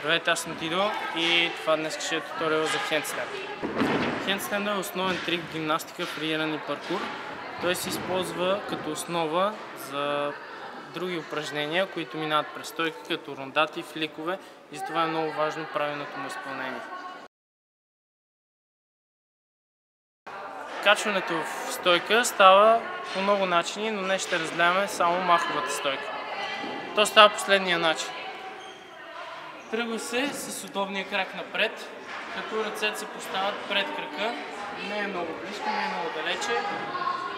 Здравейте, аз съм Дидо и това днес ще е туториал за хендстенд. Хендстендът е основен трик в гимнастика, фрииране и паркур. Той се използва като основа за други упражнения, които минават през стойка, като рондати, фликове, и затова е много важно правилното му изпълнение. Качването в стойка става по много начини, но днес ще разгледаме само маховата стойка. То става последния начин. Тръгва се с удобния крак напред, като ръцете се поставят пред крака, не е много близко, не е много далече,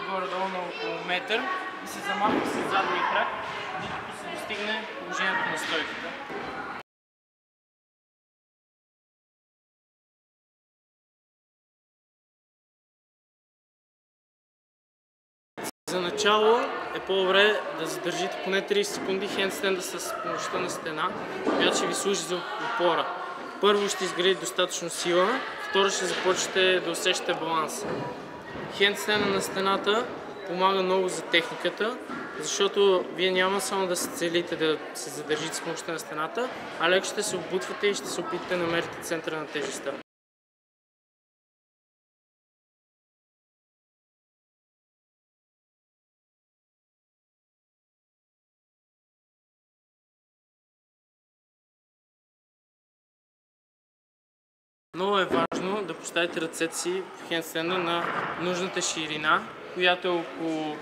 горе-долу на около метър, и се замахва с задния крак, докато се достигне положението на стойката. За начало е по-добре да задържите поне 30 секунди хендстенда с помощта на стена, която ще ви служи за опора. Първо ще изградите достатъчно сила, второ ще започнете да усещате баланс. Хендстенда на стената помага много за техниката, защото вие няма само да се целите да се задържите с помощта на стената, а леко ще се обутвате и ще се опитате да намерите центъра на тежестта. Много е важно да поставите ръцете си в хендстенда на нужната ширина, която е около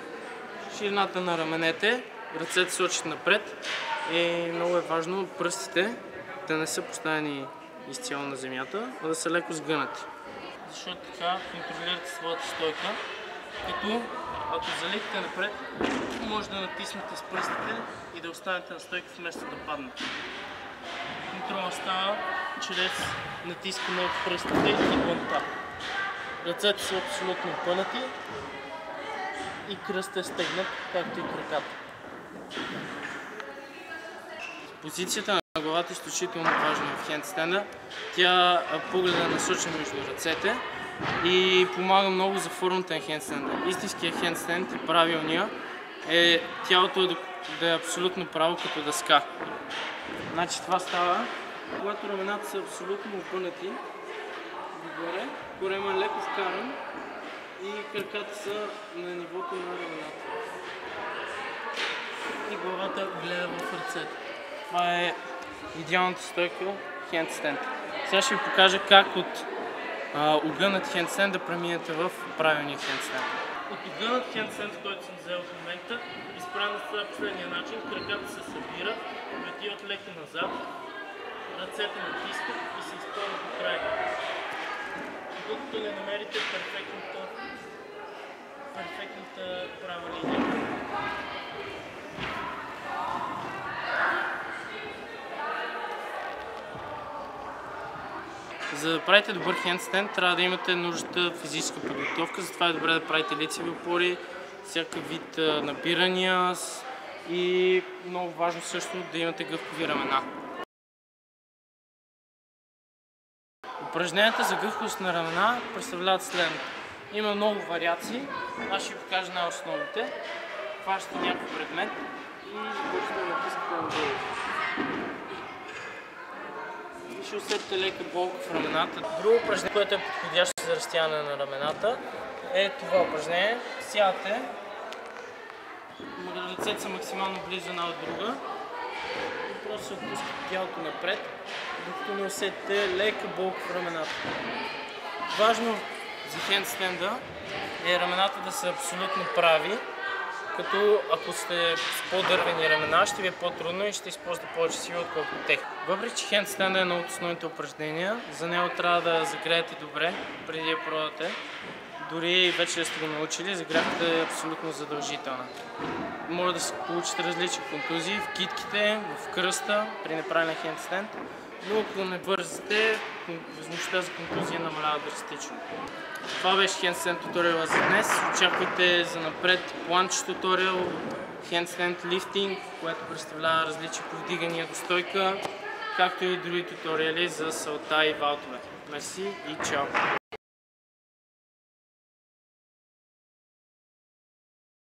ширината на раменете. Ръцете сочат напред и много е важно пръстите да не са поставени изцяло на земята, а да са леко сгънати. Защото така контролирате своята стойка, като ако залитате напред, може да натиснете с пръстите и да останете на стойка вместо да паднете. Контрола става чрез натискане от пръстите и бланта. Ръцете са абсолютно пънати и кръстът е стегнат, както и краката. Позицията на главата е изключително важна в хендстенда. Тя погледа насочен между ръцете и помага много за формата на хендстенда. Истинският хендстенд и правилния е тялото да е абсолютно право като дъска. Значи това става, когато рамената са абсолютно опънати догоре, корема е леко вкаран и краката са на нивото на рамената. И главата гледа в ръцете. Това е идеалната стойка хендстенд. Сега ще ви покажа как от огънат хендстенд да преминете в правилния хендстенд. От огънат хендстенд, който съм взел в момента, изправям на последния начин, краката се събират, отиват леко назад, ръцете натискат и се изпълнят до края. Докато не намерите перфектната права линия. За да правите добър хендстенд, трябва да имате нужната физическа подготовка, затова е добре да правите лицеви опори, всякакъв вид набирания и много важно също да имате гъвкави ramена. Упражненията за гъвкавост на рамена представляват следното. Има много вариации, аз ще ви покажа най-основните. Хващате някакъв предмет и започвате да натискате надолу. Ще усетите лека болка в рамената. Друго упражнение, което е подходящо за разтягане на рамената, е това упражнение. Сядате, ръцете са максимално близо една от друга и просто се отпускате тялото напред, докато не усетите лека болка в рамената. Важно за хендстенда е рамената да са абсолютно прави, като ако сте с по-дървени рамена, ще ви е по-трудно и ще използвате повече сила, отколкото тех. Въпреки че хендстенда е едно от основните упражнения, за него трябва да загреете добре преди да пробвате. Дори вече да сте го научили, загрявката е абсолютно задължителна. Може да се получите различни контузии в китките, в кръста при неправилен хендстенд, но ако не бързате, възможността за контузия намалява драстично. Това беше хендстенд туториала за днес. Очаквайте за напред планч туториал, хендстенд лифтинг, което представлява различни повдигания до стойка, както и други туториали за салта и валтове. Мерси и чао!